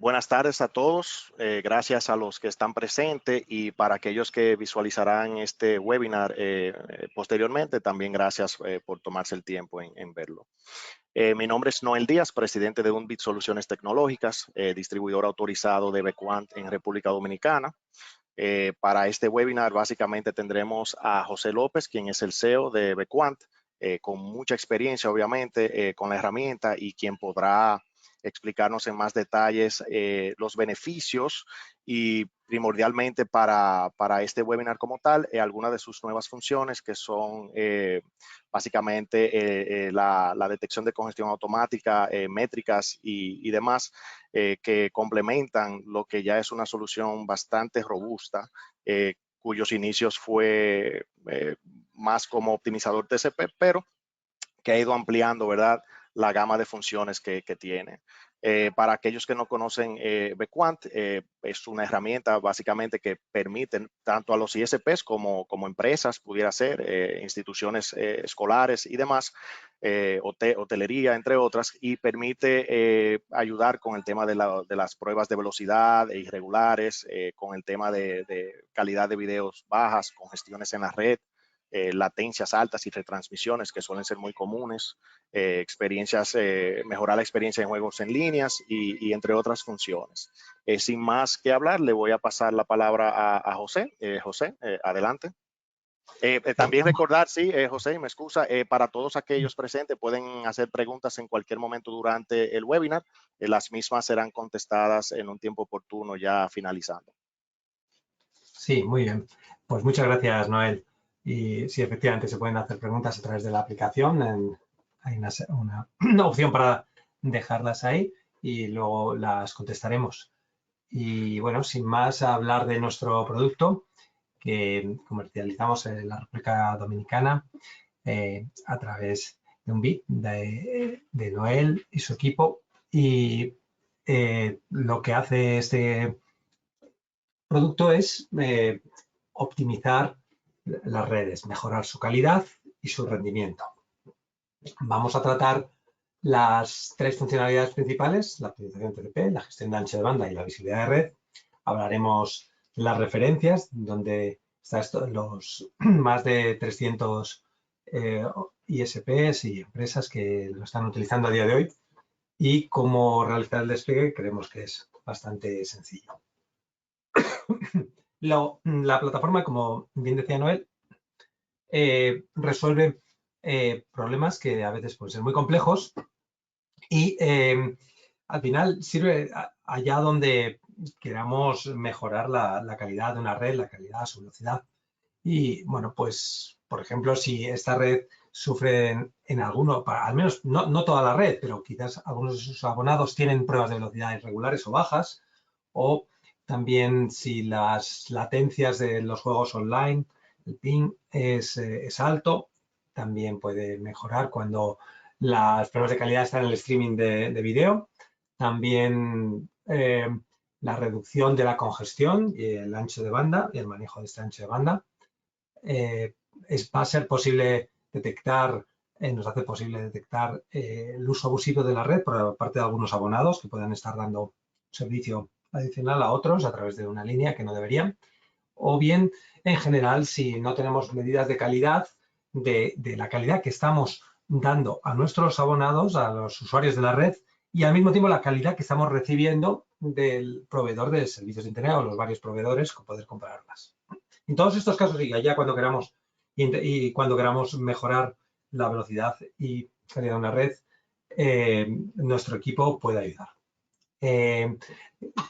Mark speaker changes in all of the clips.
Speaker 1: Buenas tardes a todos. Gracias a los que están presentes y para aquellos que visualizarán este webinar posteriormente, también gracias por tomarse el tiempo en verlo. Mi nombre es Noel Díaz, presidente de Unbit Soluciones Tecnológicas, distribuidor autorizado de Bequant en República Dominicana. Para este webinar básicamente tendremos a José López, quien es el CEO de Bequant, con mucha experiencia obviamente con la herramienta y quien podrá explicarnos en más detalles los beneficios y primordialmente para este webinar como tal, algunas de sus nuevas funciones que son básicamente la detección de congestión automática, métricas y demás que complementan lo que ya es una solución bastante robusta, cuyos inicios fue más como optimizador TCP, pero que ha ido ampliando, ¿verdad?, la gama de funciones que tiene. Para aquellos que no conocen Bequant, es una herramienta básicamente que permite tanto a los ISPs como empresas, pudiera ser, instituciones escolares y demás, hotelería, entre otras, y permite ayudar con el tema de las pruebas de velocidad irregulares, con el tema de calidad de videos bajas, congestiones en la red, latencias altas y retransmisiones que suelen ser muy comunes, mejorar la experiencia en juegos en líneas y entre otras funciones. Sin más que hablar, le voy a pasar la palabra a José. José, adelante. También recordar, sí, José, me excusa, para todos aquellos presentes pueden hacer preguntas en cualquier momento durante el webinar. Las mismas serán contestadas en un tiempo oportuno ya finalizando.
Speaker 2: Sí, muy bien. Pues muchas gracias, Noel. Y sí, efectivamente, se pueden hacer preguntas a través de la aplicación. Hay una opción para dejarlas ahí y luego las contestaremos. Y bueno, sin más, hablar de nuestro producto que comercializamos en la República Dominicana a través de Unbit, de Noel y su equipo. Y lo que hace este producto es optimizar las redes, mejorar su calidad y su rendimiento. Vamos a tratar las tres funcionalidades principales: la optimización TCP, la gestión de ancho de banda y la visibilidad de red. Hablaremos de las referencias, donde están los más de 300 ISPs y empresas que lo están utilizando a día de hoy, y cómo realizar el despliegue. Creemos que es bastante sencillo. La plataforma, como bien decía Noel, resuelve problemas que a veces pueden ser muy complejos y al final sirve allá donde queramos mejorar la calidad de una red, la calidad, su velocidad. Y bueno, pues por ejemplo, si esta red sufre en alguno, al menos no toda la red, pero quizás algunos de sus abonados tienen pruebas de velocidad irregulares o bajas, o también si las latencias de los juegos online, el ping es alto, también puede mejorar cuando las pruebas de calidad están en el streaming de video. También la reducción de la congestión y el ancho de banda y el manejo de este ancho de banda. Va a ser posible detectar, nos hace posible detectar el uso abusivo de la red por parte de algunos abonados que puedan estar dando servicio adicional a otros a través de una línea que no deberían. O bien, en general, si no tenemos medidas de calidad, de la calidad que estamos dando a nuestros abonados, a los usuarios de la red, y al mismo tiempo la calidad que estamos recibiendo del proveedor de servicios de Internet o los varios proveedores con poder compararlas. En todos estos casos, y allá cuando queramos cuando queramos mejorar la velocidad y calidad de una red, nuestro equipo puede ayudar.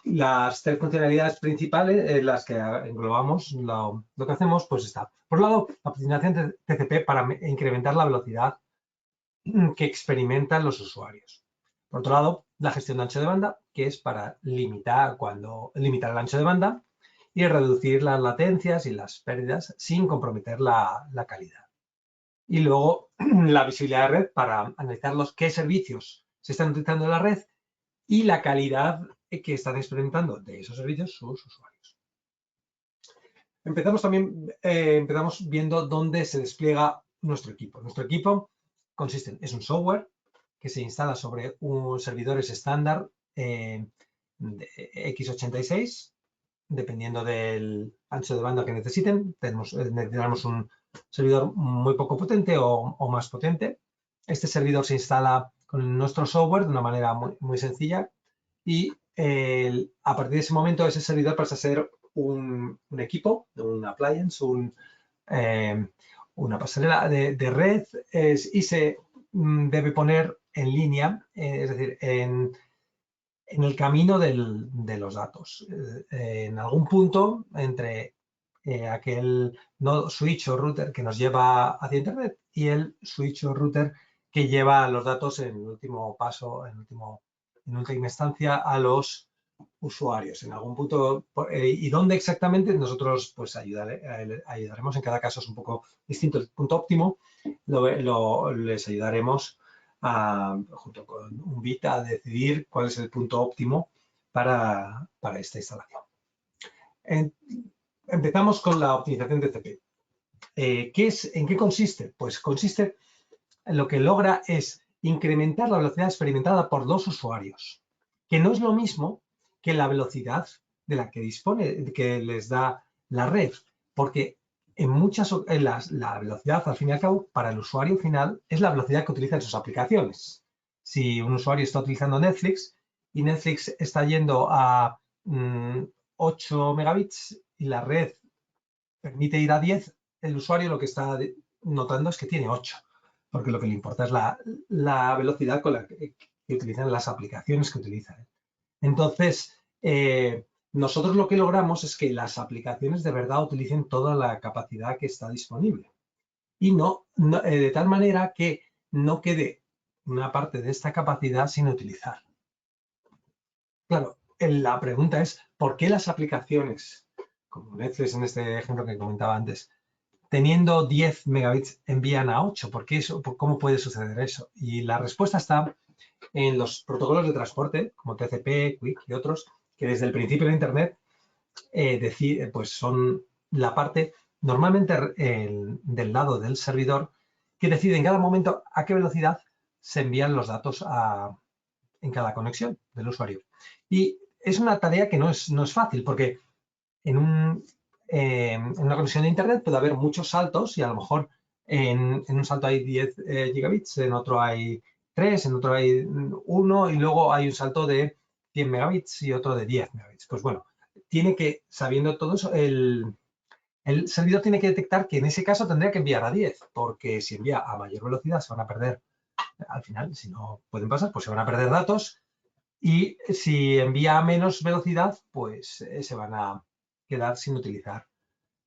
Speaker 2: Las tres funcionalidades principales, las que englobamos, lo que hacemos, pues está. Por un lado, la optimización TCP para incrementar la velocidad que experimentan los usuarios. Por otro lado, la gestión de ancho de banda, que es para limitar el ancho de banda y reducir las latencias y las pérdidas sin comprometer la calidad. Y luego la visibilidad de red para analizar qué servicios se están utilizando en la red y la calidad que están experimentando de esos servicios sus usuarios. Empezamos viendo dónde se despliega nuestro equipo. Nuestro equipo es un software que se instala sobre servidores estándar de x86, dependiendo del ancho de banda que necesiten. Necesitamos un servidor muy poco potente o más potente. Este servidor se instala con nuestro software de una manera muy sencilla y a partir de ese momento ese servidor pasa a ser un equipo, un appliance, una pasarela de red y se debe poner en línea, es decir, en el camino de los datos. En algún punto entre aquel switch o router que nos lleva hacia Internet y el switch o router que lleva los datos en último paso, en última instancia a los usuarios. En algún punto, y dónde exactamente, nosotros pues ayudaremos, en cada caso es un poco distinto el punto óptimo, les ayudaremos junto con un bit a decidir cuál es el punto óptimo para esta instalación. Empezamos con la optimización de TCP. ¿En qué consiste? Pues consiste en lo que logra es incrementar la velocidad experimentada por los usuarios, que no es lo mismo que la velocidad de la que dispone, que les da la red, porque la velocidad, al fin y al cabo, para el usuario final es la velocidad que utiliza en sus aplicaciones. Si un usuario está utilizando Netflix y Netflix está yendo a 8 megabits y la red permite ir a 10, el usuario lo que está notando es que tiene 8, porque lo que le importa es la velocidad con la que utilizan las aplicaciones que utilizan. Entonces, nosotros lo que logramos es que las aplicaciones de verdad utilicen toda la capacidad que está disponible y de tal manera que no quede una parte de esta capacidad sin utilizar. Claro, la pregunta es, ¿por qué las aplicaciones, como Netflix en este ejemplo que comentaba antes, teniendo 10 megabits envían a 8? ¿Cómo puede suceder eso? Y la respuesta está en los protocolos de transporte, como TCP, QUIC y otros, que desde el principio de Internet pues son la parte normalmente del lado del servidor que decide en cada momento a qué velocidad se envían los datos en cada conexión del usuario. Y es una tarea que no es fácil, porque en una conexión de Internet puede haber muchos saltos y a lo mejor en un salto hay 10 gigabits, en otro hay 3, en otro hay 1 y luego hay un salto de 100 megabits y otro de 10 megabits. Pues bueno, sabiendo todo eso, el servidor tiene que detectar que en ese caso tendría que enviar a 10, porque si envía a mayor velocidad se van a perder, al final, si no pueden pasar, pues se van a perder datos, y si envía a menos velocidad, pues se van a quedar sin utilizar,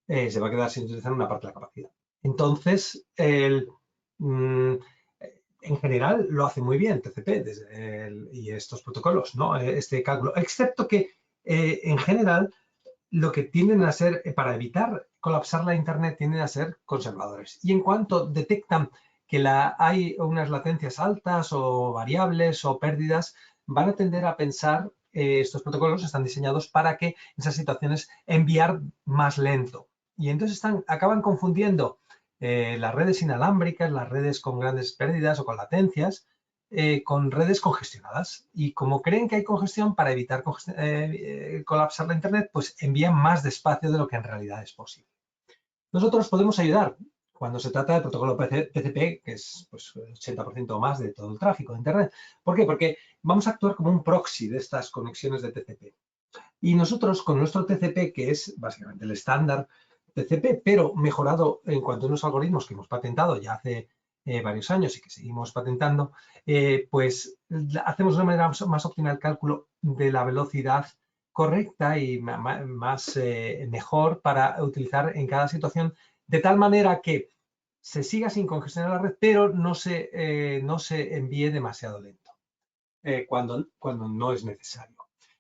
Speaker 2: una parte de la capacidad. Entonces, en general lo hace muy bien TCP y estos protocolos, ¿no? Este cálculo, excepto que en general lo que tienden a ser, para evitar colapsar la Internet, tienden a ser conservadores. Y en cuanto detectan que hay unas latencias altas o variables o pérdidas, van a tender a pensar, estos protocolos están diseñados para que en esas situaciones enviar más lento. Y entonces acaban confundiendo las redes inalámbricas, las redes con grandes pérdidas o con latencias, con redes congestionadas. Y como creen que hay congestión, para evitar colapsar la Internet, pues envían más despacio de lo que en realidad es posible. Nosotros podemos ayudar cuando se trata del protocolo TCP, que es pues, 80% o más de todo el tráfico de Internet. ¿Por qué? Porque vamos a actuar como un proxy de estas conexiones de TCP. Y nosotros con nuestro TCP, que es básicamente el estándar TCP, pero mejorado en cuanto a unos algoritmos que hemos patentado ya hace varios años y que seguimos patentando, pues hacemos de una manera más óptima el cálculo de la velocidad correcta y mejor para utilizar en cada situación, de tal manera que se siga sin congestionar la red, pero no se envíe demasiado lento cuando no es necesario.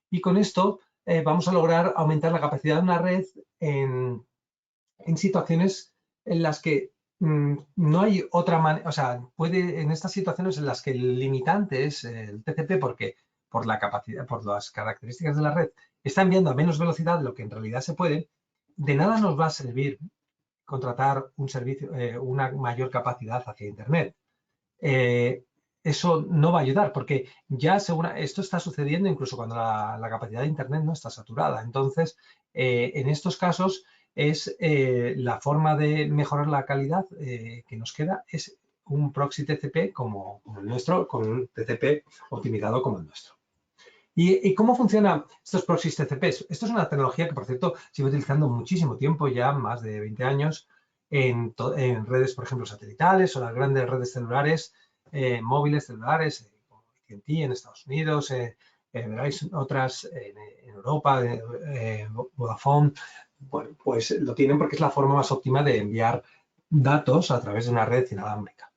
Speaker 2: Y con esto vamos a lograr aumentar la capacidad de una red en situaciones en las que no hay otra manera, o sea, en estas situaciones en las que el limitante es el TCP, porque por la capacidad, por las características de la red, está enviando a menos velocidad de lo que en realidad se puede, de nada nos va a servir contratar un servicio, una mayor capacidad hacia Internet. eso no va a ayudar porque ya esto está sucediendo incluso cuando la capacidad de Internet no está saturada. Entonces, en estos casos es la forma de mejorar la calidad que nos queda es un proxy TCP como el nuestro, con un TCP optimizado como el nuestro. ¿Y cómo funcionan estos proxies TCPs? Esto es una tecnología que, por cierto, se lleva utilizando muchísimo tiempo, ya más de 20 años, en redes, por ejemplo, satelitales o las grandes redes celulares, móviles celulares, como AT&T en Estados Unidos, veréis otras en Europa, Vodafone. Bueno, pues lo tienen porque es la forma más óptima de enviar datos a través de una red inalámbrica,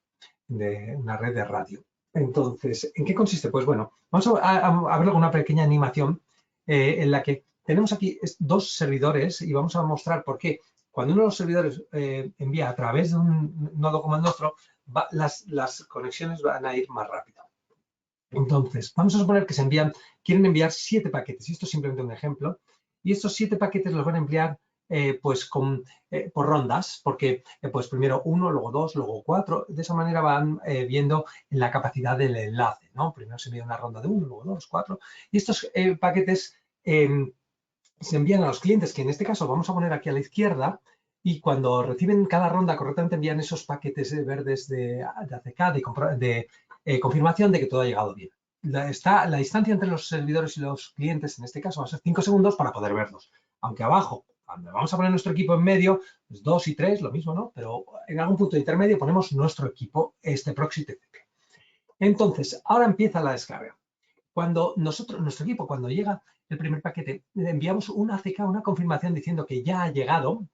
Speaker 2: de una red de radio. Entonces, ¿en qué consiste? Pues bueno, vamos a ver una pequeña animación en la que tenemos aquí dos servidores y vamos a mostrar por qué cuando uno de los servidores envía a través de un nodo como el nuestro, las conexiones van a ir más rápido. Entonces, vamos a suponer que quieren enviar 7 paquetes, y esto es simplemente un ejemplo, y estos 7 paquetes los van a enviar pues por rondas, porque pues primero 1, luego 2, luego 4, de esa manera van viendo la capacidad del enlace, ¿no? Primero se envía una ronda de 1, luego 2, 4, y estos paquetes se envían a los clientes, que en este caso vamos a poner aquí a la izquierda, y cuando reciben cada ronda correctamente envían esos paquetes verdes de ACK, de confirmación de que todo ha llegado bien. La distancia entre los servidores y los clientes, en este caso, va a ser 5 segundos para poder verlos. Aunque abajo, cuando vamos a poner nuestro equipo en medio, pues 2 y 3, lo mismo, ¿no? Pero en algún punto intermedio ponemos nuestro equipo, este proxy TCP. Entonces, ahora empieza la descarga. Cuando nuestro equipo, cuando llega el primer paquete, le enviamos una ACK, una confirmación diciendo que ya ha llegado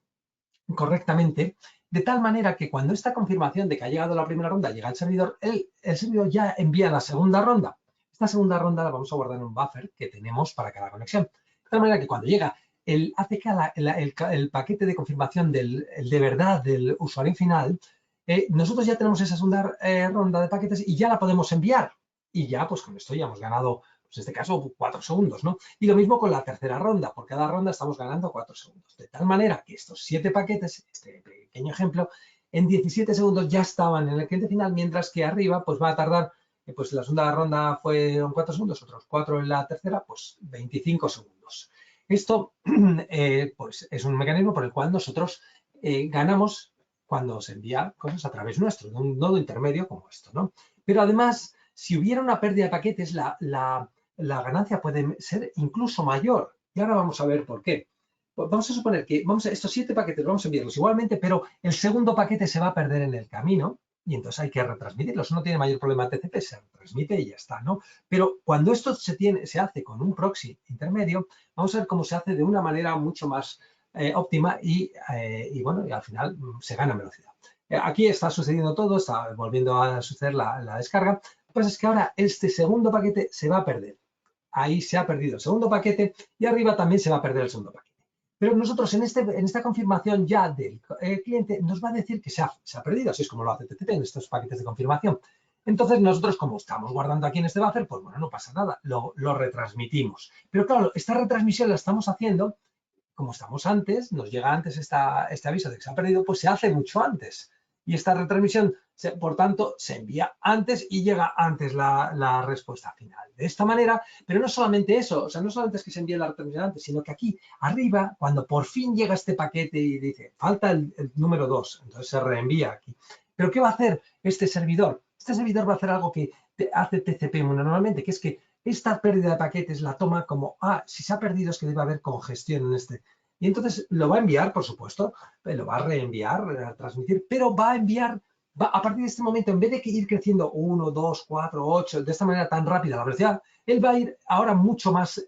Speaker 2: correctamente, de tal manera que cuando esta confirmación de que ha llegado la primera ronda llega al servidor, el servidor ya envía la segunda ronda. Esta segunda ronda la vamos a guardar en un buffer que tenemos para cada conexión. De tal manera que cuando llega el ACK, el paquete de confirmación de verdad del usuario final, nosotros ya tenemos esa segunda ronda de paquetes y ya la podemos enviar. Y ya, pues con esto ya hemos ganado, pues en este caso, 4 segundos, ¿no? Y lo mismo con la tercera ronda. Por cada ronda estamos ganando 4 segundos. De tal manera que estos 7 paquetes, este pequeño ejemplo, en 17 segundos ya estaban en el cliente final, mientras que arriba, pues va a tardar, pues la segunda ronda fueron 4 segundos, otros 4 en la tercera, pues 25 segundos. Esto, pues es un mecanismo por el cual nosotros ganamos cuando se envía cosas a través nuestro, de un nodo intermedio como esto, ¿no? Pero además, si hubiera una pérdida de paquetes, la ganancia puede ser incluso mayor. Y ahora vamos a ver por qué. Pues vamos a suponer que estos 7 paquetes vamos a enviarlos igualmente, pero el segundo paquete se va a perder en el camino y entonces hay que retransmitirlos. No tiene mayor problema en TCP, se retransmite y ya está, ¿no? Pero cuando esto se hace con un proxy intermedio, vamos a ver cómo se hace de una manera mucho más óptima y bueno, y al final se gana en velocidad. Aquí está sucediendo todo, está volviendo a suceder la descarga. Lo que pasa es que ahora este segundo paquete se va a perder. Ahí se ha perdido el segundo paquete y arriba también se va a perder el segundo paquete. Pero nosotros en esta confirmación ya del cliente nos va a decir que se ha perdido, así es como lo hace TCP en estos paquetes de confirmación. Entonces nosotros, como estamos guardando aquí en este buffer, pues bueno, no pasa nada, lo retransmitimos. Pero claro, esta retransmisión la estamos haciendo, como estamos antes, nos llega antes este aviso de que se ha perdido, pues se hace mucho antes. Y esta retransmisión, por tanto, se envía antes y llega antes la respuesta final. De esta manera, pero no solamente eso, o sea, no solamente es que se envíe la retransmisión antes, sino que aquí arriba, cuando por fin llega este paquete y dice, falta el número 2, entonces se reenvía aquí. ¿Pero qué va a hacer este servidor? Este servidor va a hacer algo que hace TCP muy normalmente, que es que esta pérdida de paquetes la toma como, si se ha perdido es que debe haber congestión en este. Y entonces lo va a enviar, por supuesto, lo va a reenviar, a transmitir, pero va a enviar, a partir de este momento, en vez de ir creciendo 1, 2, 4, 8, de esta manera tan rápida la velocidad, él va a ir ahora mucho más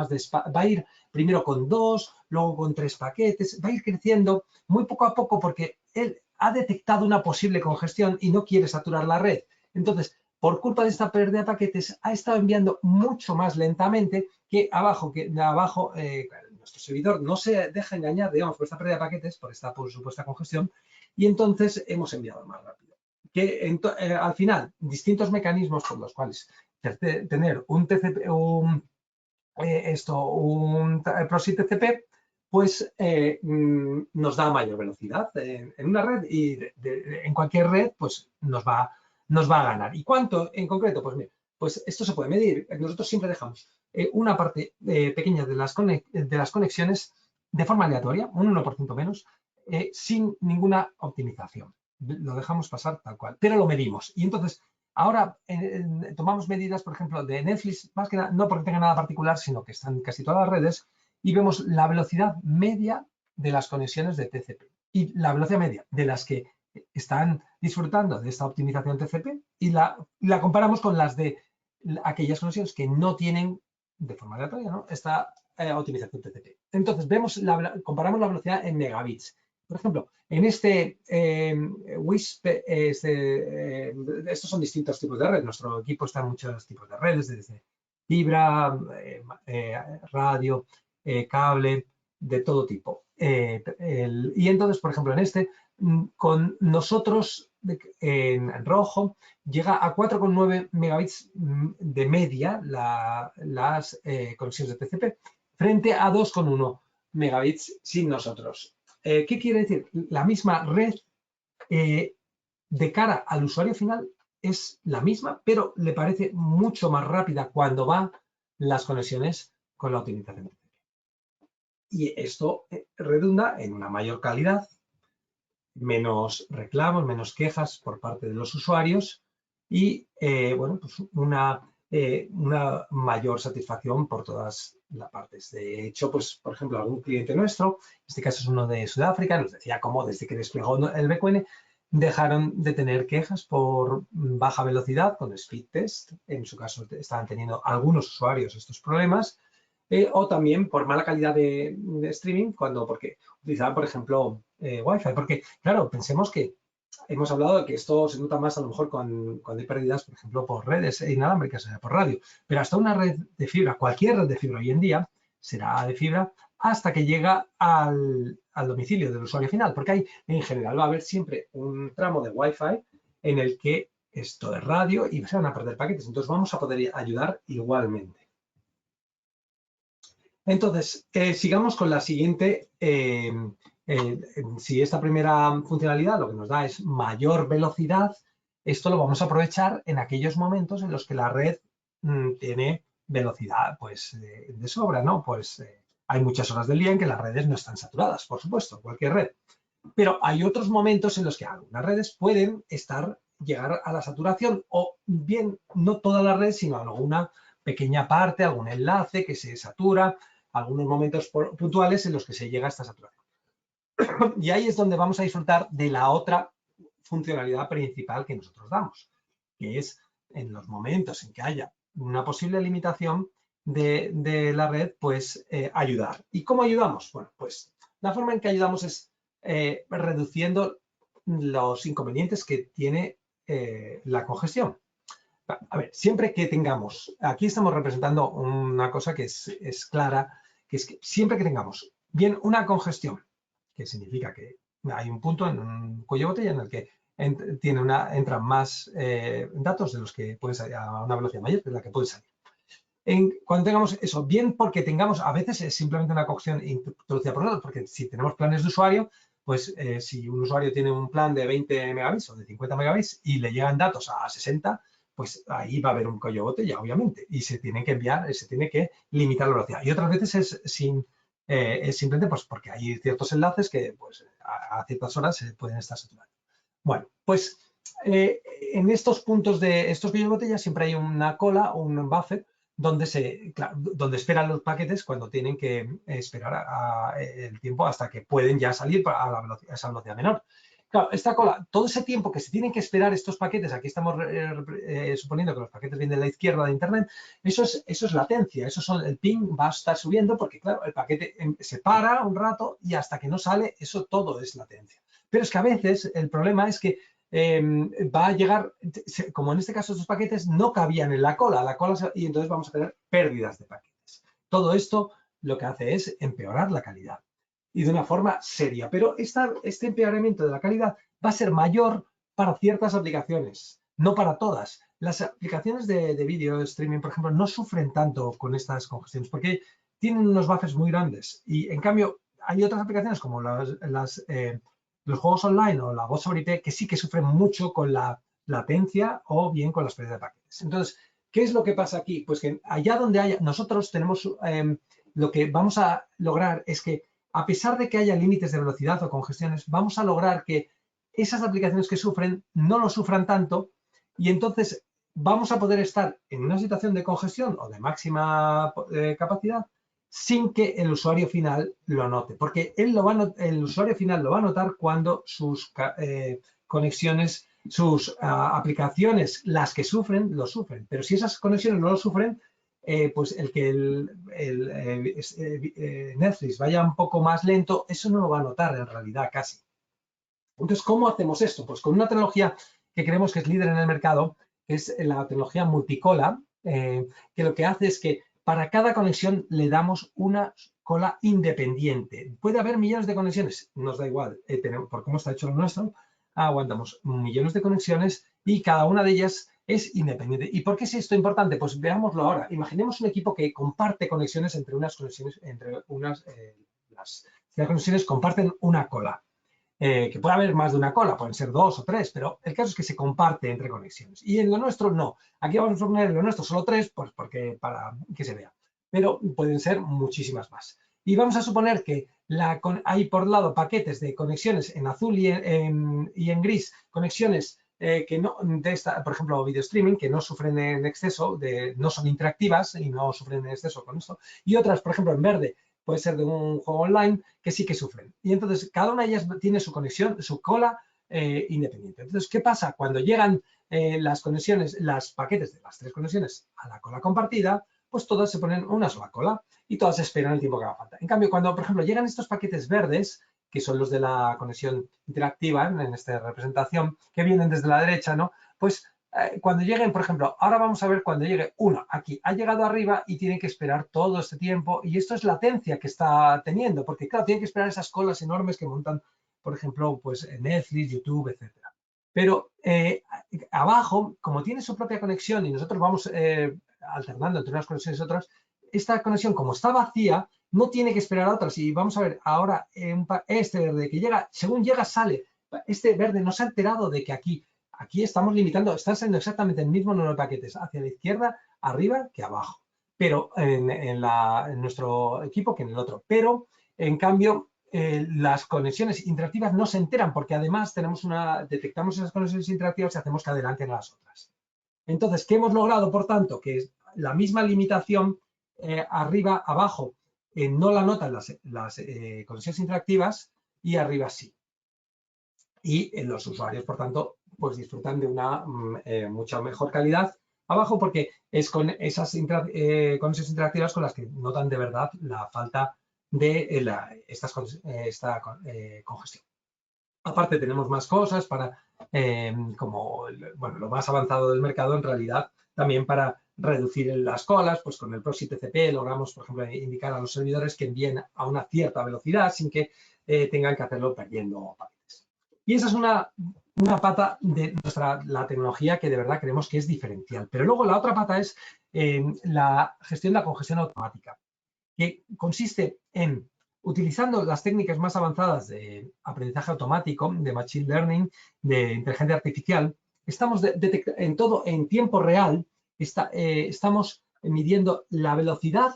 Speaker 2: despacio, va a ir primero con 2, luego con 3 paquetes, va a ir creciendo muy poco a poco porque él ha detectado una posible congestión y no quiere saturar la red. Entonces, por culpa de esta pérdida de paquetes, ha estado enviando mucho más lentamente que abajo, nuestro servidor no se deja engañar, digamos, por esta pérdida de paquetes, por esta supuesta congestión, y entonces hemos enviado más rápido. Al final, distintos mecanismos por los cuales tener un TCP, un proxy TCP, pues nos da mayor velocidad en una red y en cualquier red, pues nos va nos va a ganar. ¿Y cuánto en concreto? Pues mira, pues esto se puede medir. Nosotros siempre dejamos una parte pequeña de las conexiones de forma aleatoria, un 1% menos, sin ninguna optimización. Lo dejamos pasar tal cual, pero lo medimos. Y entonces, ahora tomamos medidas, por ejemplo, de Netflix, más que nada, no porque tenga nada particular, sino que están casi todas las redes, y vemos la velocidad media de las conexiones de TCP y la velocidad media de las que están disfrutando de esta optimización TCP y la comparamos con las de aquellas conexiones que no tienen de forma aleatoria, ¿no?, esta optimización TCP. Entonces, comparamos la velocidad en megabits. Por ejemplo, en este WISP, estos son distintos tipos de redes. Nuestro equipo está en muchos tipos de redes, desde fibra, radio, cable, de todo tipo. Y entonces, por ejemplo, en este, con nosotros en rojo, llega a 4,9 megabits de media las conexiones de TCP, frente a 2,1 megabits sin nosotros. ¿Qué quiere decir? La misma red de cara al usuario final es la misma, pero le parece mucho más rápida cuando va las conexiones con la optimización. Y esto redunda en una mayor calidad, menos reclamos, menos quejas por parte de los usuarios y bueno, pues una mayor satisfacción por todas las partes. De hecho, pues, por ejemplo, algún cliente nuestro, en este caso es uno de Sudáfrica, nos decía cómo desde que desplegó el VQN dejaron de tener quejas por baja velocidad con speed test. En su caso estaban teniendo algunos usuarios estos problemas. O también por mala calidad de streaming, porque utilizaban, por ejemplo, Wi-Fi. Porque, claro, pensemos que hemos hablado de que esto se nota más a lo mejor cuando hay pérdidas, por ejemplo, por redes inalámbricas, por radio. Pero hasta una red de fibra, cualquier red de fibra hoy en día, será de fibra hasta que llega al domicilio del usuario final. Porque hay, en general, va a haber siempre un tramo de Wi-Fi en el que esto es radio y se van a perder paquetes. Entonces, vamos a poder ayudar igualmente. Entonces, sigamos con la siguiente. Si esta primera funcionalidad lo que nos da es mayor velocidad, esto lo vamos a aprovechar en aquellos momentos en los que la red tiene velocidad pues, de sobra, ¿no? Pues hay muchas horas del día en que las redes no están saturadas, por supuesto, cualquier red. Pero hay otros momentos en los que algunas redes pueden llegar a la saturación, o bien no toda la red, sino alguna pequeña parte, algún enlace que se satura, algunos momentos puntuales en los que se llega a esta saturación. Y ahí es donde vamos a disfrutar de la otra funcionalidad principal que nosotros damos, que es en los momentos en que haya una posible limitación de la red, pues ayudar. ¿Y cómo ayudamos? Bueno, pues la forma en que ayudamos es reduciendo los inconvenientes que tiene la congestión. A ver, siempre que tengamos, aquí estamos representando una cosa que es clara, que es que siempre que tengamos bien una congestión, que significa que hay un punto en un cuello de botella en el que entran más datos de los que pueden salir a una velocidad mayor de la que puede salir. Cuando tengamos eso, bien porque tengamos, a veces es simplemente una congestión introducida por nosotros, porque si tenemos planes de usuario, pues si un usuario tiene un plan de 20 megabits o de 50 megabits y le llegan datos a 60, pues ahí va a haber un cuello de botella, obviamente, y se tiene que enviar, se tiene que limitar la velocidad. Y otras veces es simplemente pues, porque hay ciertos enlaces que pues, a ciertas horas se pueden estar saturando. Bueno, pues en estos puntos de estos cuellos de botella siempre hay una cola o un buffer donde esperan los paquetes cuando tienen que esperar el tiempo hasta que pueden ya salir a esa velocidad menor. Claro, esta cola, todo ese tiempo que se tienen que esperar estos paquetes, aquí estamos suponiendo que los paquetes vienen de la izquierda de Internet, eso es latencia, el ping va a estar subiendo porque, claro, el paquete se para un rato y hasta que no sale, eso todo es latencia. Pero es que a veces el problema es que va a llegar, como en este caso estos paquetes no cabían en la cola y entonces vamos a tener pérdidas de paquetes. Todo esto lo que hace es empeorar la calidad y de una forma seria. Pero este empeoramiento de la calidad va a ser mayor para ciertas aplicaciones, no para todas. Las aplicaciones de vídeo streaming, por ejemplo, no sufren tanto con estas congestiones porque tienen unos buffers muy grandes y en cambio hay otras aplicaciones como los juegos online o la voz sobre IP que sí que sufren mucho con la latencia o bien con las pérdidas de paquetes. Entonces, ¿qué es lo que pasa aquí? Pues que allá donde haya, nosotros tenemos, lo que vamos a lograr es que a pesar de que haya límites de velocidad o congestiones, vamos a lograr que esas aplicaciones que sufren no lo sufran tanto y entonces vamos a poder estar en una situación de congestión o de máxima capacidad sin que el usuario final lo note, porque el usuario final lo va a notar cuando sus conexiones, sus aplicaciones, las que sufren, lo sufren. Pero si esas conexiones no lo sufren, pues el que Netflix vaya un poco más lento, eso no lo va a notar en realidad casi. Entonces, ¿cómo hacemos esto? Pues con una tecnología que creemos que es líder en el mercado, que es la tecnología multicola, que lo que hace es que para cada conexión le damos una cola independiente. Puede haber millones de conexiones, nos da igual, por cómo está hecho lo nuestro, aguantamos millones de conexiones y cada una de ellas es independiente. ¿Y por qué es esto importante? Pues veámoslo ahora. Imaginemos un equipo que comparte conexiones entre unas conexiones, las conexiones comparten una cola. Que puede haber más de una cola, pueden ser 2 o 3, pero el caso es que se comparte entre conexiones. Y en lo nuestro no. Aquí vamos a poner en lo nuestro solo 3, pues porque para que se vea. Pero pueden ser muchísimas más. Y vamos a suponer que hay por lado paquetes de conexiones en azul y en gris, conexiones que no, por ejemplo, video streaming, que no sufren en exceso, no son interactivas y no sufren en exceso con esto. Y otras, por ejemplo, en verde, puede ser de un juego online, que sí que sufren. Y entonces cada una de ellas tiene su conexión, su cola independiente. Entonces, ¿qué pasa? Cuando llegan las conexiones, los paquetes de las 3 conexiones a la cola compartida, pues todas se ponen una sola cola y todas esperan el tiempo que haga falta. En cambio, cuando, por ejemplo, llegan estos paquetes verdes, que son los de la conexión interactiva en esta representación, que vienen desde la derecha, ¿no? Pues cuando lleguen, por ejemplo, ahora vamos a ver cuando llegue uno aquí, ha llegado arriba y tiene que esperar todo este tiempo y esto es latencia que está teniendo, porque claro, tiene que esperar esas colas enormes que montan, por ejemplo, pues Netflix, YouTube, etcétera. Pero abajo, como tiene su propia conexión y nosotros vamos alternando entre unas conexiones y otras, esta conexión, como está vacía, no tiene que esperar a otras. Y vamos a ver ahora este verde que llega, según llega, sale. Este verde no se ha enterado de que aquí estamos limitando, están siendo exactamente el mismo número de paquetes hacia la izquierda, arriba que abajo, pero en nuestro equipo que en el otro. Pero, en cambio, las conexiones interactivas no se enteran porque además detectamos esas conexiones interactivas y hacemos que adelanten a las otras. Entonces, ¿qué hemos logrado, por tanto? Que es la misma limitación arriba, abajo, no la notan las conexiones interactivas y arriba sí. Y los usuarios, por tanto, pues disfrutan de una mucha mejor calidad abajo porque es con esas conexiones interactivas con las que notan de verdad la falta de esta congestión. Aparte tenemos más cosas para, como bueno, lo más avanzado del mercado en realidad, también para reducir las colas, pues con el Proxy TCP logramos, por ejemplo, indicar a los servidores que envíen a una cierta velocidad sin que tengan que hacerlo perdiendo paquetes. Y esa es una pata de la tecnología que de verdad creemos que es diferencial. Pero luego la otra pata es la gestión de la congestión automática, que consiste en, utilizando las técnicas más avanzadas de aprendizaje automático, de machine learning, de inteligencia artificial, estamos en todo en tiempo real, estamos midiendo la velocidad,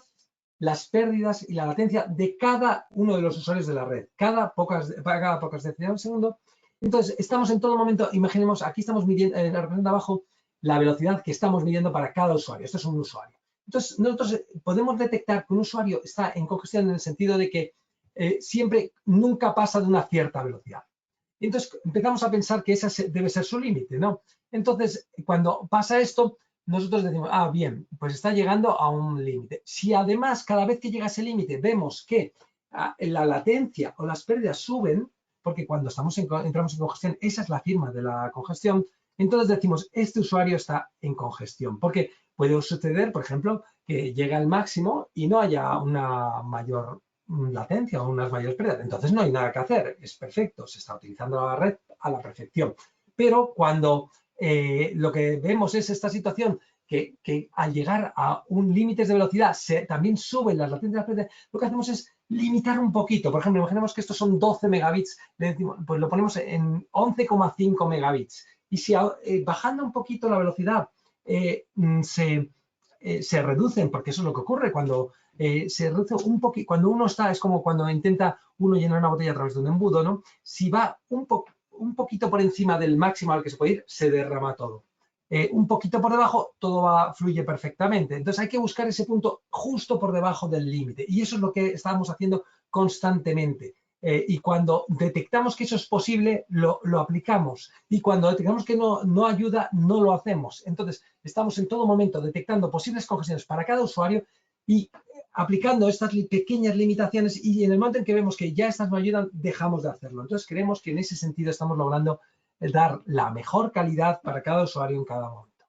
Speaker 2: las pérdidas y la latencia de cada uno de los usuarios de la red, cada pocas décimas de segundo. Entonces, estamos en todo momento, imaginemos, aquí estamos midiendo, en la representación de abajo, la velocidad que estamos midiendo para cada usuario. Esto es un usuario. Entonces, nosotros podemos detectar que un usuario está en congestión en el sentido de que nunca pasa de una cierta velocidad. Y entonces empezamos a pensar que ese debe ser su límite, ¿no? Entonces, cuando pasa esto, nosotros decimos, bien, pues está llegando a un límite. Si además, cada vez que llega a ese límite, vemos que la latencia o las pérdidas suben, porque cuando entramos en congestión, esa es la firma de la congestión, entonces decimos, este usuario está en congestión, porque puede suceder, por ejemplo, que llegue al máximo y no haya una mayor latencia o unas mayores pérdidas. Entonces no hay nada que hacer, es perfecto, se está utilizando la red a la perfección. Pero cuando lo que vemos es esta situación que al llegar a un límite de velocidad también suben las latencias, lo que hacemos es limitar un poquito. Por ejemplo, imaginemos que estos son 12 megabits, pues lo ponemos en 11,5 megabits. Y si bajando un poquito la velocidad se reducen, porque eso es lo que ocurre cuando se reduce un poquito, cuando uno está, es como cuando intenta uno llenar una botella a través de un embudo, ¿no? Si va un poquito por encima del máximo al que se puede ir, se derrama todo. Un poquito por debajo, todo fluye perfectamente. Entonces hay que buscar ese punto justo por debajo del límite. Y eso es lo que estábamos haciendo constantemente. Y cuando detectamos que eso es posible, lo aplicamos. Y cuando detectamos que no ayuda, no lo hacemos. Entonces, estamos en todo momento detectando posibles congestiones para cada usuario y aplicando estas pequeñas limitaciones, y en el momento en que vemos que ya estas no ayudan, dejamos de hacerlo. Entonces, creemos que en ese sentido estamos logrando dar la mejor calidad para cada usuario en cada momento.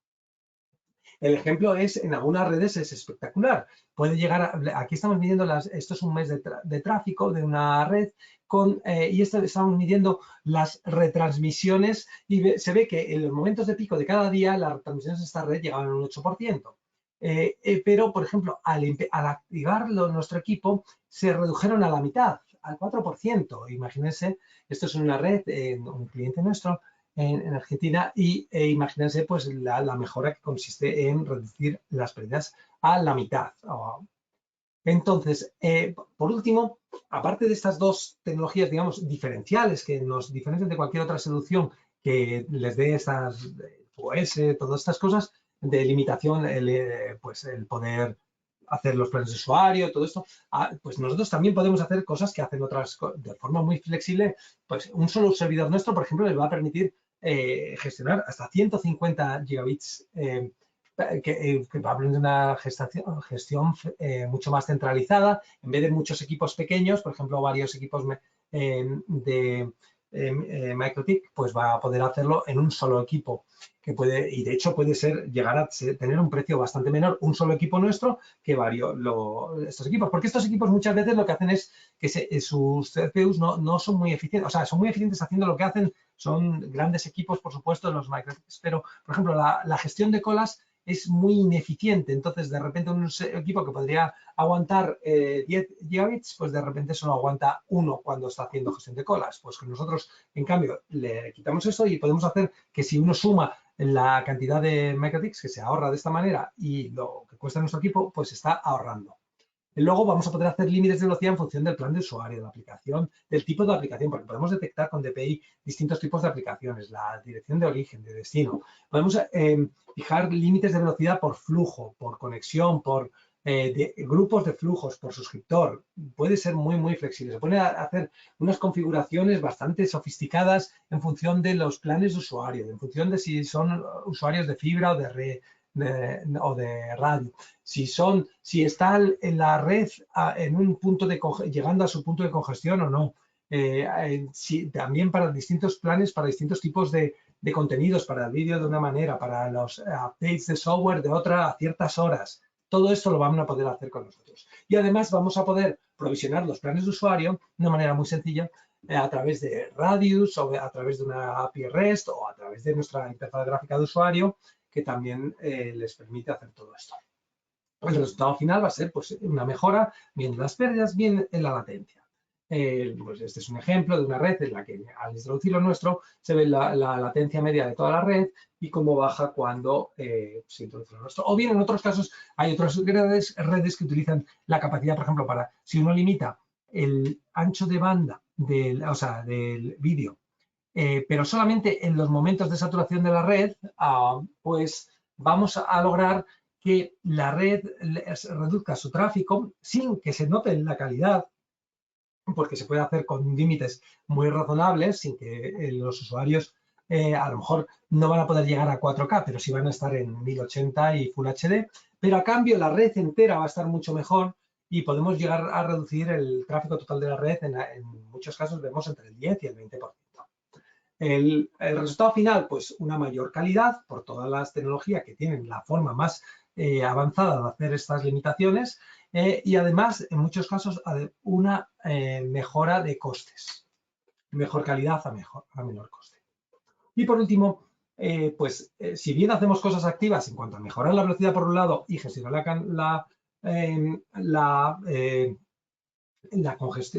Speaker 2: El ejemplo es, en algunas redes es espectacular. Puede llegar aquí estamos midiendo, esto es un mes de tráfico de una red, y estamos midiendo las retransmisiones y se ve que en los momentos de pico de cada día las retransmisiones de esta red llegaban a un 8%. Pero, por ejemplo, al activarlo nuestro equipo, se redujeron a la mitad, al 4%. Imagínense, esto es una red, un cliente nuestro, en Argentina, y imagínense pues la mejora que consiste en reducir las pérdidas a la mitad. Entonces, por último, aparte de estas dos tecnologías, digamos, diferenciales que nos diferencian de cualquier otra solución que les dé estas OS, todas estas cosas de limitación, pues el poder hacer los planes de usuario, todo esto, pues nosotros también podemos hacer cosas que hacen otras de forma muy flexible. Pues un solo servidor nuestro, por ejemplo, les va a permitir gestionar hasta 150 gigabits, que va a permitir una gestión mucho más centralizada, en vez de muchos equipos pequeños, por ejemplo, varios equipos de MikroTik, pues va a poder hacerlo en un solo equipo, que puede, y de hecho puede llegar a tener un precio bastante menor un solo equipo nuestro que estos equipos, porque estos equipos muchas veces lo que hacen es que sus CPUs no son muy eficientes, o sea, son muy eficientes haciendo lo que hacen, son grandes equipos, por supuesto, los MikroTiks, pero, por ejemplo, la gestión de colas es muy ineficiente. Entonces, de repente, un equipo que podría aguantar 10 gigabits, pues de repente solo aguanta 1 cuando está haciendo gestión de colas. Pues que nosotros, en cambio, le quitamos eso y podemos hacer que si uno suma la cantidad de MikroTiks que se ahorra de esta manera y lo que cuesta nuestro equipo, pues está ahorrando. Y luego vamos a poder hacer límites de velocidad en función del plan de usuario, de la aplicación, del tipo de aplicación, porque podemos detectar con DPI distintos tipos de aplicaciones, la dirección de origen, de destino. Podemos fijar límites de velocidad por flujo, por conexión, por grupos de flujos, por suscriptor. Puede ser muy, muy flexible. Se pueden hacer unas configuraciones bastante sofisticadas en función de los planes de usuario, en función de si son usuarios de fibra o de red, o de radio. Si está en la red en un punto llegando a su punto de congestión o no. También para distintos planes, para distintos tipos de contenidos, para el vídeo de una manera, para los updates de software de otra a ciertas horas. Todo esto lo vamos a poder hacer con nosotros. Y además vamos a poder provisionar los planes de usuario de una manera muy sencilla a través de Radius o a través de una API REST o a través de nuestra interfaz gráfica de usuario, que también les permite hacer todo esto. El resultado final va a ser pues, una mejora bien en las pérdidas, bien en la latencia. Pues este es un ejemplo de una red en la que al introducir lo nuestro se ve la latencia media de toda la red y cómo baja cuando se introduce lo nuestro. O bien en otros casos hay otras redes que utilizan la capacidad, por ejemplo, para si uno limita el ancho de banda del vídeo, pero solamente en los momentos de saturación de la red, pues vamos a lograr que la red reduzca su tráfico sin que se note en la calidad, porque se puede hacer con límites muy razonables, sin que los usuarios a lo mejor no van a poder llegar a 4K, pero sí van a estar en 1080 y Full HD, pero a cambio la red entera va a estar mucho mejor y podemos llegar a reducir el tráfico total de la red, en muchos casos vemos entre el 10 y el 20%. El resultado final, pues una mayor calidad por todas las tecnologías que tienen la forma más avanzada de hacer estas limitaciones, y además, en muchos casos, una mejora de costes. Mejor calidad a menor coste. Y por último, si bien hacemos cosas activas en cuanto a mejorar la velocidad por un lado y gestionar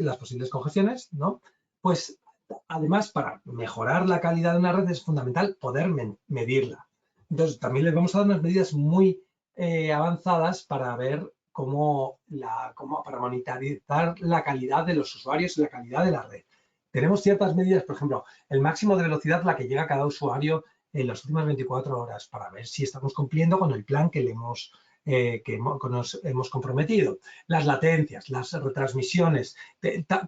Speaker 2: las posibles congestiones, ¿no? Pues además, para mejorar la calidad de una red es fundamental poder medirla. Entonces, también les vamos a dar unas medidas muy avanzadas para ver para monitorizar la calidad de los usuarios y la calidad de la red. Tenemos ciertas medidas, por ejemplo, el máximo de velocidad a la que llega cada usuario en las últimas 24 horas para ver si estamos cumpliendo con el plan que nos hemos comprometido. Las latencias, las retransmisiones,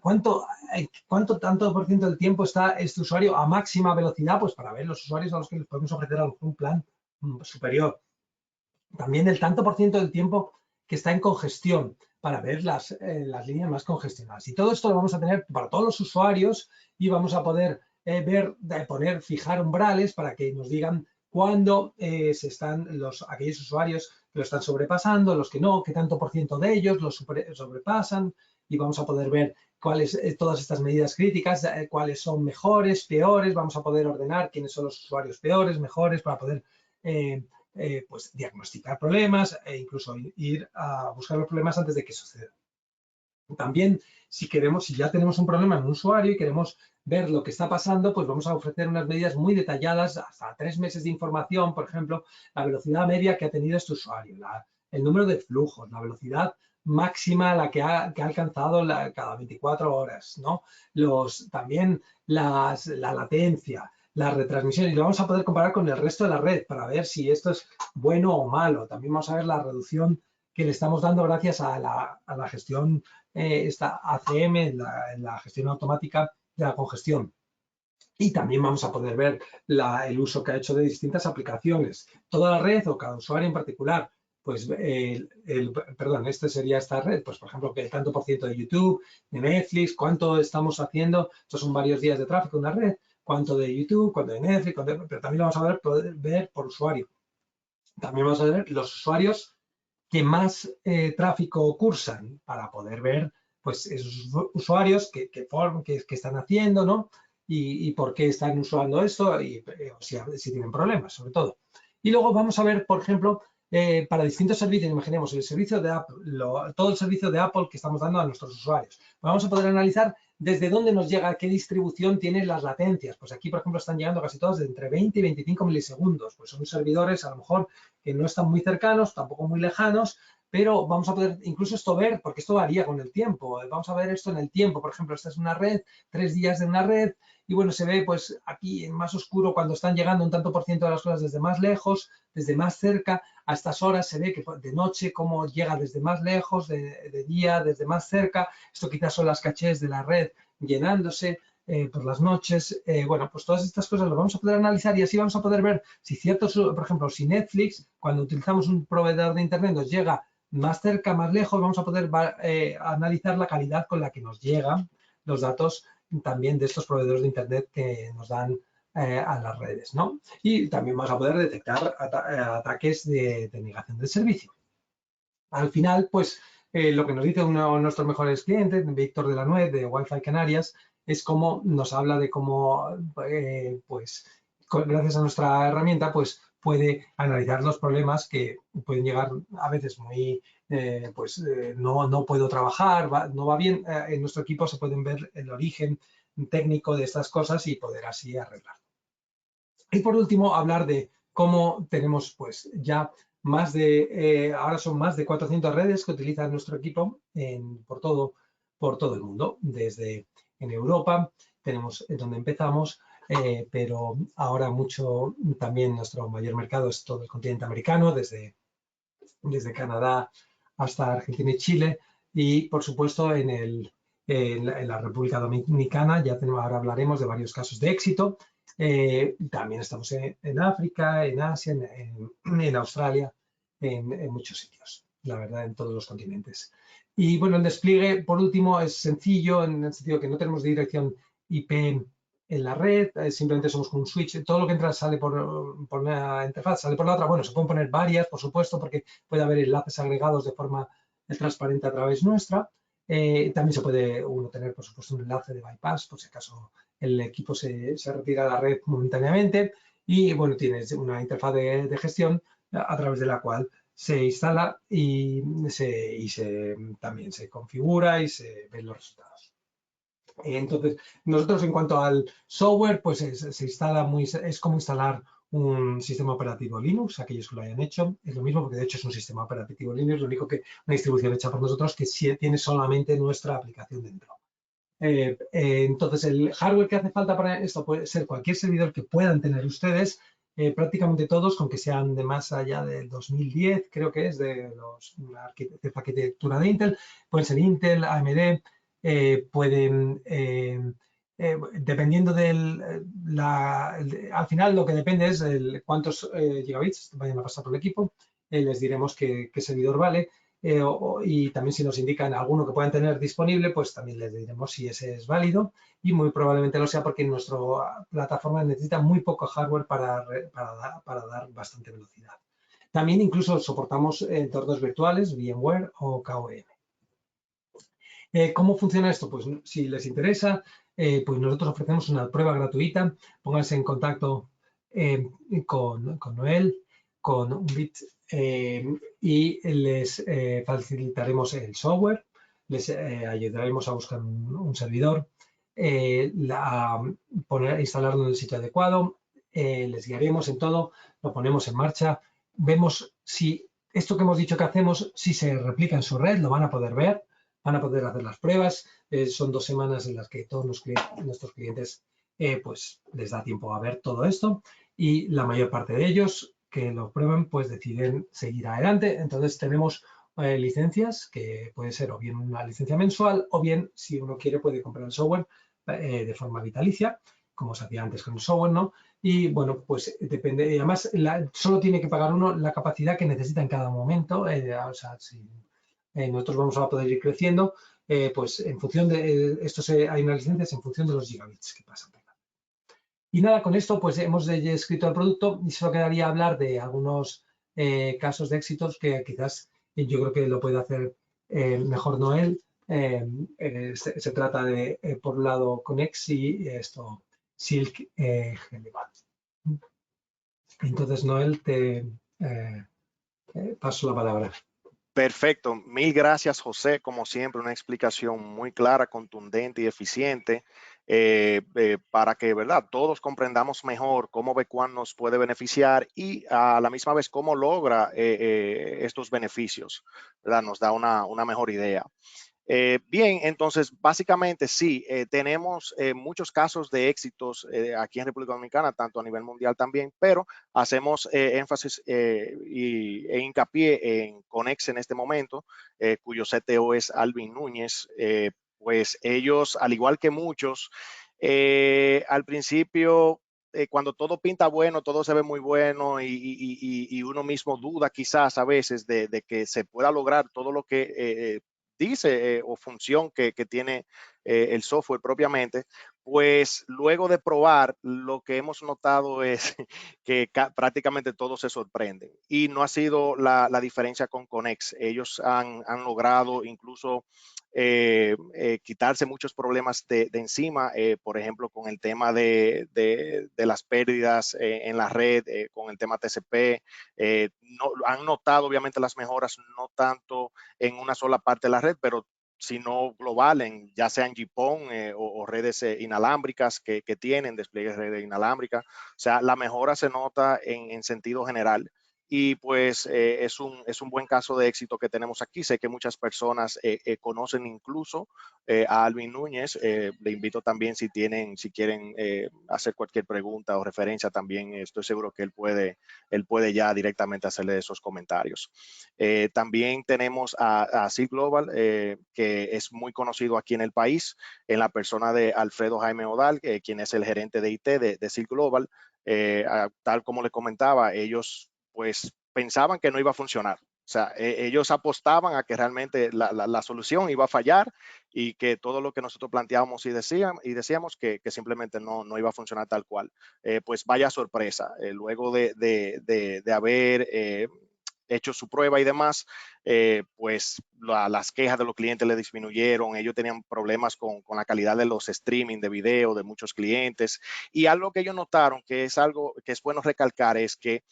Speaker 2: ¿cuánto tanto por ciento del tiempo está este usuario a máxima velocidad? Pues para ver los usuarios a los que les podemos ofrecer algún plan superior. También el tanto por ciento del tiempo que está en congestión para ver las líneas más congestionadas. Y todo esto lo vamos a tener para todos los usuarios y vamos a poder fijar umbrales para que nos digan cuándo aquellos usuarios que lo están sobrepasando, los que no, qué tanto por ciento de ellos lo sobrepasan, y vamos a poder ver cuáles todas estas medidas críticas, cuáles son mejores, peores. Vamos a poder ordenar quiénes son los usuarios peores, mejores, para poder pues diagnosticar problemas e incluso ir a buscar los problemas antes de que sucedan. También, si ya tenemos un problema en un usuario y queremos ver lo que está pasando, pues vamos a ofrecer unas medidas muy detalladas, hasta 3 meses de información, por ejemplo, la velocidad media que ha tenido este usuario, el número de flujos, la velocidad máxima a la que ha alcanzado cada 24 horas, ¿no? También la latencia, la retransmisión, y lo vamos a poder comparar con el resto de la red para ver si esto es bueno o malo. También vamos a ver la reducción que le estamos dando gracias a la gestión, esta ACM, la gestión automática de la congestión. Y también vamos a poder ver el uso que ha hecho de distintas aplicaciones. Toda la red o cada usuario en particular. Pues, esta sería esta red. Pues, por ejemplo, que el tanto por ciento de YouTube, de Netflix, cuánto estamos haciendo. Estos son varios días de tráfico en una red. Cuánto de YouTube, cuánto de Netflix, pero también lo vamos a poder ver por usuario. También vamos a ver los usuarios que más tráfico cursan para poder ver pues esos usuarios que están haciendo, ¿no? Y por qué están usando esto y si tienen problemas, sobre todo. Y luego vamos a ver, por ejemplo, para distintos servicios, imaginemos el servicio de Apple, todo el servicio de Apple que estamos dando a nuestros usuarios. Vamos a poder analizar desde dónde nos llega, qué distribución tienen las latencias. Pues aquí, por ejemplo, están llegando casi todas de entre 20 y 25 milisegundos. Pues son servidores, a lo mejor, que no están muy cercanos, tampoco muy lejanos, pero vamos a poder incluso esto ver, porque esto varía con el tiempo. Vamos a ver esto en el tiempo. Por ejemplo, esta es una red, 3 días de una red, y bueno, se ve pues aquí en más oscuro cuando están llegando un tanto por ciento de las cosas desde más lejos, desde más cerca. A estas horas se ve que de noche cómo llega desde más lejos, de día, desde más cerca. Esto quizás son las cachés de la red llenándose por las noches. Bueno, pues todas estas cosas las vamos a poder analizar y así vamos a poder ver si por ejemplo, si Netflix, cuando utilizamos un proveedor de internet, nos llega más cerca, más lejos, vamos a poder analizar la calidad con la que nos llegan los datos también de estos proveedores de internet que nos dan a las redes, ¿no? Y también vamos a poder detectar ataques de negación del servicio. Al final, pues, lo que nos dice uno de nuestros mejores clientes, Víctor de la Nuez, de Wi-Fi Canarias, es cómo nos habla de cómo, pues, gracias a nuestra herramienta, pues, puede analizar los problemas que pueden llegar a veces muy, no puedo trabajar, no va bien. En nuestro equipo se pueden ver el origen técnico de estas cosas y poder así arreglar. Y por último, hablar de cómo tenemos pues ya ahora son más de 400 redes que utiliza nuestro equipo por todo el mundo. Desde en Europa tenemos donde empezamos, pero ahora también nuestro mayor mercado es todo el continente americano, desde Canadá hasta Argentina y Chile, y por supuesto en la República Dominicana ahora hablaremos de varios casos de éxito. También estamos en África, en Asia, en Australia, en muchos sitios, la verdad, en todos los continentes. Y bueno, el despliegue, por último, es sencillo en el sentido que no tenemos dirección IP en la red, simplemente somos con un switch. Todo lo que entra sale por una interfaz, sale por la otra. Bueno, se pueden poner varias, por supuesto, porque puede haber enlaces agregados de forma transparente a través nuestra. También se puede uno tener, por supuesto, un enlace de bypass, por si acaso el equipo se retira de la red momentáneamente. Y bueno, tienes una interfaz de gestión a través de la cual se instala y también se configura y se ven los resultados. Entonces, nosotros en cuanto al software, pues se instala es como instalar un sistema operativo Linux, aquellos que lo hayan hecho, es lo mismo porque de hecho es un sistema operativo Linux, lo único que una distribución hecha por nosotros que sí tiene solamente nuestra aplicación dentro. Entonces, el hardware que hace falta para esto puede ser cualquier servidor que puedan tener ustedes, prácticamente todos, con que sean de más allá del 2010, creo que es, de la arquitectura de Intel, pueden ser Intel, AMD, pueden, dependiendo al final lo que depende es cuántos gigabits vayan a pasar por el equipo, les diremos qué servidor vale. Y también si nos indican alguno que puedan tener disponible, pues también les diremos si ese es válido y muy probablemente lo sea porque nuestra plataforma necesita muy poco hardware para dar bastante velocidad. También incluso soportamos entornos virtuales, VMware o KVM. ¿Cómo funciona esto? Pues si les interesa, pues nosotros ofrecemos una prueba gratuita. Pónganse en contacto con Noel, con Umbit, y les facilitaremos el software, les ayudaremos a buscar un servidor, instalarlo en el sitio adecuado, les guiaremos en todo, lo ponemos en marcha, vemos si esto que hemos dicho que hacemos, si se replica en su red, lo van a poder ver, van a poder hacer las pruebas. Son 2 semanas en las que todos nuestros clientes pues les da tiempo a ver todo esto y la mayor parte de ellos que lo prueban pues deciden seguir adelante. Entonces tenemos licencias que puede ser o bien una licencia mensual o bien si uno quiere puede comprar el software de forma vitalicia, como se hacía antes con el software, ¿no? Y bueno, pues depende, y además solo tiene que pagar uno la capacidad que necesita en cada momento, o sea, si nosotros vamos a poder ir creciendo, pues en función de, hay unas licencias en función de los gigabits que pasan. Y nada, con esto pues hemos escrito el producto y solo quedaría hablar de algunos casos de éxitos que quizás yo creo que lo puede hacer mejor Noel. Se trata de, por un lado, Conex y esto, Silk General. Entonces, Noel, te paso la palabra.
Speaker 1: Perfecto, mil gracias José, como siempre una explicación muy clara, contundente y eficiente para que, ¿verdad?, todos comprendamos mejor cómo Bequan nos puede beneficiar y a la misma vez cómo logra estos beneficios, ¿verdad? Nos da una mejor idea. Bien, entonces básicamente sí, tenemos muchos casos de éxitos aquí en República Dominicana, tanto a nivel mundial también, pero hacemos énfasis e hincapié en Conex en este momento, cuyo CTO es Alvin Núñez. Pues ellos, al igual que muchos, al principio cuando todo pinta bueno, todo se ve muy bueno y uno mismo duda quizás a veces de que se pueda lograr todo lo que dice o función que tiene el software propiamente, pues luego de probar lo que hemos notado es que prácticamente todos se sorprenden y no ha sido la diferencia con Conex. Ellos han logrado incluso quitarse muchos problemas de encima, por ejemplo, con el tema de las pérdidas en la red, con el tema TCP. Han notado obviamente las mejoras, no tanto en una sola parte de la red, pero sino global, ya sea en GPON o redes inalámbricas que tienen despliegues de red inalámbrica. O sea, la mejora se nota en sentido general. Y pues es un buen caso de éxito que tenemos aquí. Sé que muchas personas conocen incluso a Alvin Núñez. Le invito también si quieren hacer cualquier pregunta o referencia también, estoy seguro que él puede ya directamente hacerle esos comentarios. También tenemos a Silk Global, que es muy conocido aquí en el país, en la persona de Alfredo Jaime Odal, quien es el gerente de IT de Silk Global. Tal como le comentaba, ellos pues pensaban que no iba a funcionar. O sea, ellos apostaban a que realmente la solución iba a fallar y que todo lo que nosotros planteábamos y decíamos que simplemente no iba a funcionar tal cual. Pues vaya sorpresa, luego de haber hecho su prueba y demás, pues las quejas de los clientes le disminuyeron. Ellos tenían problemas con la calidad de los streaming de video de muchos clientes. Y algo que ellos notaron, que es algo que es bueno recalcar, es que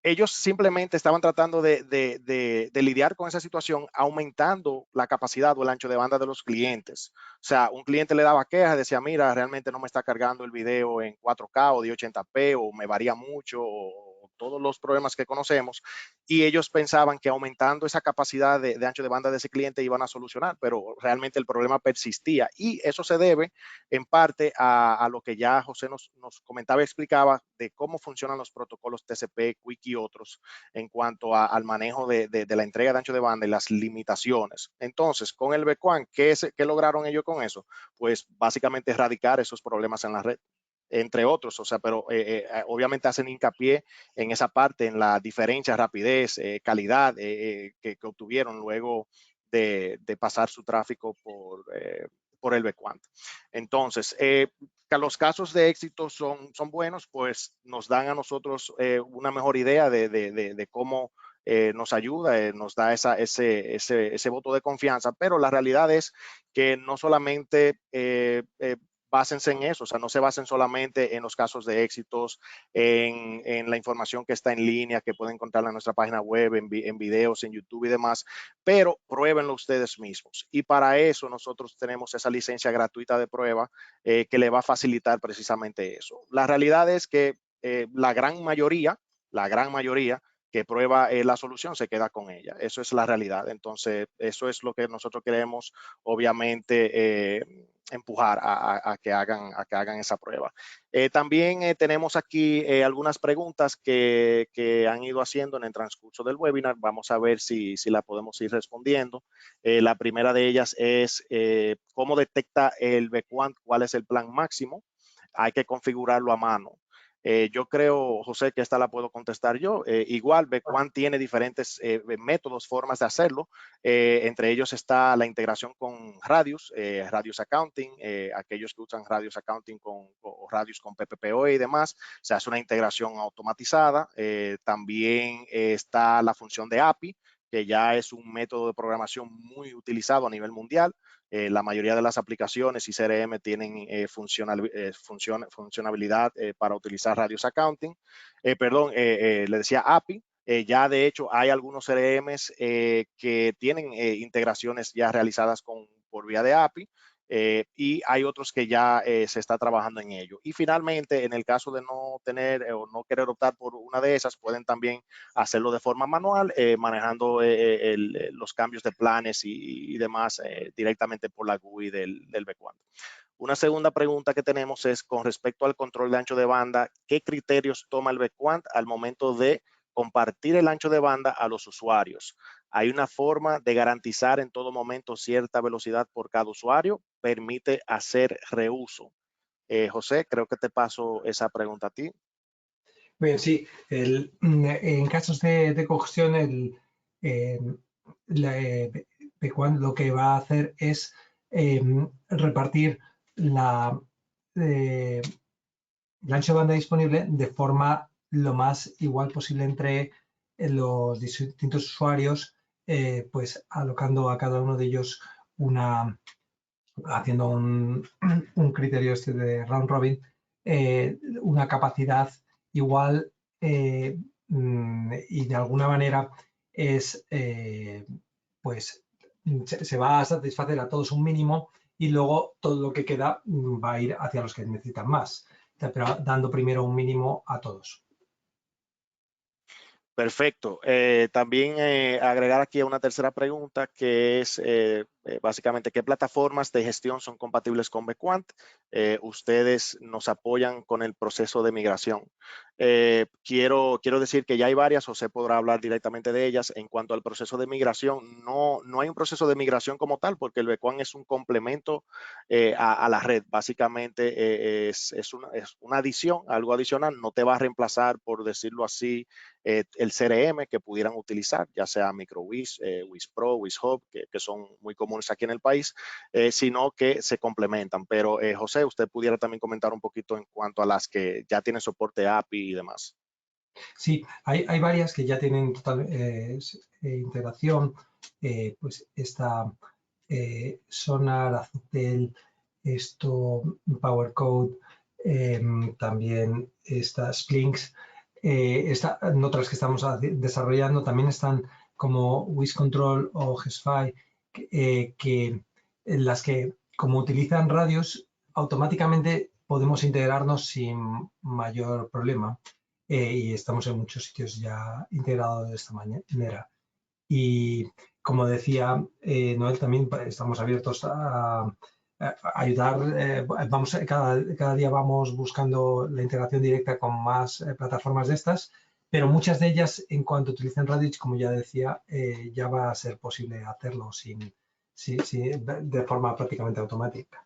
Speaker 1: ellos simplemente estaban tratando de lidiar con esa situación aumentando la capacidad o el ancho de banda de los clientes. O sea, un cliente le daba quejas, decía, mira, realmente no me está cargando el video en 4K o 1080p o me varía mucho o todos los problemas que conocemos, y ellos pensaban que aumentando esa capacidad de ancho de banda de ese cliente iban a solucionar, pero realmente el problema persistía, y eso se debe en parte a lo que ya José nos comentaba y explicaba de cómo funcionan los protocolos TCP, QUIC y otros en cuanto al manejo de la entrega de ancho de banda y las limitaciones. Entonces, con el BQAN, ¿qué lograron ellos con eso? Pues básicamente erradicar esos problemas en la red, entre otros, o sea, pero obviamente hacen hincapié en esa parte, en la diferencia, rapidez, calidad que obtuvieron luego de pasar su tráfico por el BQuant. Entonces, los casos de éxito son buenos, pues nos dan a nosotros una mejor idea de cómo nos ayuda, nos da ese voto de confianza, pero la realidad es que no solamente básense en eso, o sea, no se basen solamente en los casos de éxitos, en la información que está en línea, que pueden encontrar en nuestra página web, en videos, en YouTube y demás, pero pruébenlo ustedes mismos. Y para eso nosotros tenemos esa licencia gratuita de prueba que le va a facilitar precisamente eso. La realidad es que la gran mayoría que prueba la solución se queda con ella. Eso es la realidad. Entonces, eso es lo que nosotros queremos, obviamente, empujar a que hagan esa prueba. También tenemos aquí algunas preguntas que han ido haciendo en el transcurso del webinar. Vamos a ver si la podemos ir respondiendo. La primera de ellas es cómo detecta el BQuant, cuál es el plan máximo. Hay que configurarlo a mano. Yo creo, José, que esta la puedo contestar yo. Igual, BQuant tiene diferentes métodos, formas de hacerlo. Entre ellos está la integración con Radius, Radius Accounting, aquellos que usan Radius Accounting o Radius con PPPoE y demás. Se hace una integración automatizada. También está la función de API, que ya es un método de programación muy utilizado a nivel mundial. La mayoría de las aplicaciones y CRM tienen funcionalidad para utilizar Radius Accounting. Le decía API. Ya de hecho hay algunos CRMs que tienen integraciones ya realizadas por vía de API. Y hay otros que ya se está trabajando en ello. Y finalmente, en el caso de no tener o no querer optar por una de esas, pueden también hacerlo de forma manual, manejando los cambios de planes y demás directamente por la GUI del BQuant. Una segunda pregunta que tenemos es con respecto al control de ancho de banda, ¿qué criterios toma el BQuant al momento de compartir el ancho de banda a los usuarios? ¿Hay una forma de garantizar en todo momento cierta velocidad por cada usuario? ¿Permite hacer reuso? José, creo que te paso esa pregunta a ti.
Speaker 2: Bien, sí. En casos de congestión, BQuant lo que va a hacer es repartir el ancho de banda disponible de forma lo más igual posible entre los distintos usuarios, pues alocando a cada uno de ellos haciendo un criterio de round robin, una capacidad igual y de alguna manera pues se va a satisfacer a todos un mínimo y luego todo lo que queda va a ir hacia los que necesitan más, pero dando primero un mínimo a todos.
Speaker 1: Perfecto. También agregar aquí una tercera pregunta que es básicamente qué plataformas de gestión son compatibles con BQuant. Ustedes nos apoyan con el proceso de migración. Quiero decir que ya hay varias, José podrá hablar directamente de ellas. En cuanto al proceso de migración, no hay un proceso de migración como tal, porque el BQuant es un complemento a la red. Básicamente es una adición, algo adicional, no te va a reemplazar, por decirlo así, el CRM que pudieran utilizar, ya sea MicroWiz, WizPro, WizHub, que son muy comunes aquí en el país, sino que se complementan. Pero José, usted pudiera también comentar un poquito en cuanto a las que ya tienen soporte API y demás.
Speaker 2: Sí, hay varias que ya tienen total integración, pues esta Sonar, Azutel, PowerCode, también esta Splinx. otras que estamos desarrollando también están como WisControl o GESFI, en las que como utilizan radios, automáticamente podemos integrarnos sin mayor problema y estamos en muchos sitios ya integrados de esta manera. Y como decía Noel, también estamos abiertos a ayudar. Cada día vamos buscando la integración directa con más plataformas de estas, pero muchas de ellas, en cuanto utilicen Radix, como ya decía, ya va a ser posible hacerlo de forma prácticamente automática.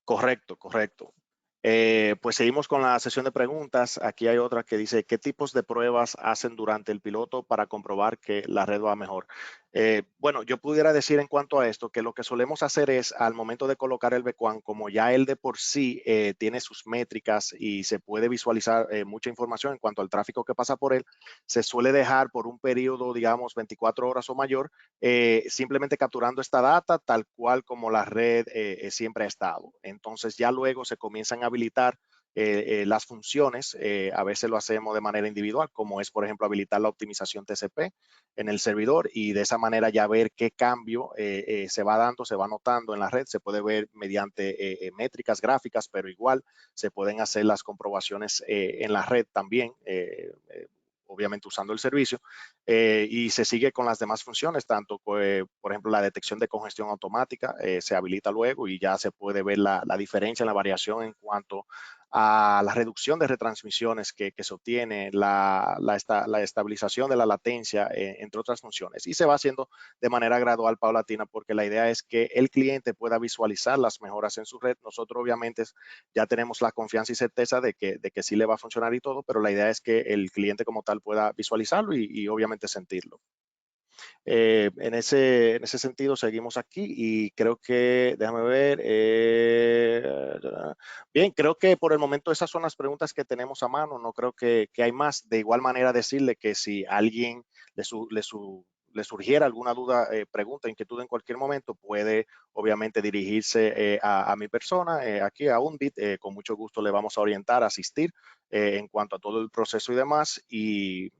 Speaker 1: Correcto, correcto. Pues seguimos con la sesión de preguntas. Aquí hay otra que dice, ¿qué tipos de pruebas hacen durante el piloto para comprobar que la red va mejor? Bueno, yo pudiera decir en cuanto a esto que lo que solemos hacer es al momento de colocar el beacon, como ya él de por sí tiene sus métricas y se puede visualizar mucha información en cuanto al tráfico que pasa por él, se suele dejar por un periodo, digamos, 24 horas o mayor, simplemente capturando esta data tal cual como la red siempre ha estado. Entonces ya luego se comienzan a habilitar las funciones, a veces lo hacemos de manera individual, como es, por ejemplo, habilitar la optimización TCP en el servidor y de esa manera ya ver qué cambio se va dando, se va notando en la red, se puede ver mediante métricas gráficas, pero igual se pueden hacer las comprobaciones en la red también, obviamente usando el servicio, y se sigue con las demás funciones, tanto, por ejemplo, la detección de congestión automática se habilita luego y ya se puede ver la diferencia en la variación en cuanto a la reducción de retransmisiones que se obtiene, la estabilización de la latencia, entre otras funciones. Y se va haciendo de manera gradual, paulatina, porque la idea es que el cliente pueda visualizar las mejoras en su red. Nosotros obviamente ya tenemos la confianza y certeza de que sí le va a funcionar y todo, pero la idea es que el cliente como tal pueda visualizarlo y obviamente sentirlo. En ese sentido seguimos aquí y creo que, déjame ver, bien, creo que por el momento esas son las preguntas que tenemos a mano, no creo que hay más. De igual manera decirle que si a alguien le surgiera alguna duda, pregunta, inquietud en cualquier momento, puede obviamente dirigirse a mi persona, aquí a Unbit, con mucho gusto le vamos a orientar, asistir en cuanto a todo el proceso y demás y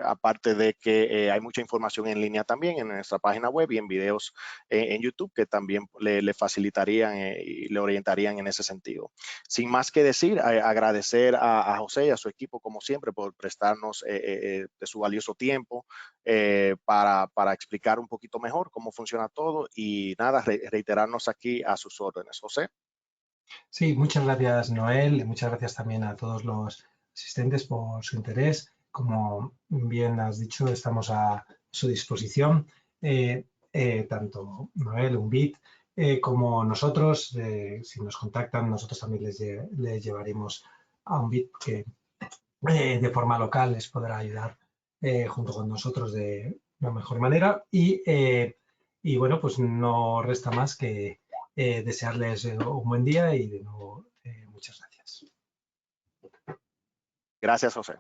Speaker 1: aparte de que hay mucha información en línea también en nuestra página web y en videos en YouTube que también le facilitarían y le orientarían en ese sentido. Sin más que decir, agradecer a José y a su equipo como siempre por prestarnos de su valioso tiempo para explicar un poquito mejor cómo funciona todo y nada, reiterarnos aquí a sus órdenes. José.
Speaker 2: Sí, muchas gracias, Noel, y muchas gracias también a todos los asistentes por su interés. Como bien has dicho, estamos a su disposición, tanto Noel, Unbit, como nosotros. Si nos contactan, nosotros también les llevaremos a Unbit, que de forma local les podrá ayudar junto con nosotros de la mejor manera. Y bueno, pues no resta más que desearles un buen día y de nuevo muchas gracias.
Speaker 1: Gracias, José.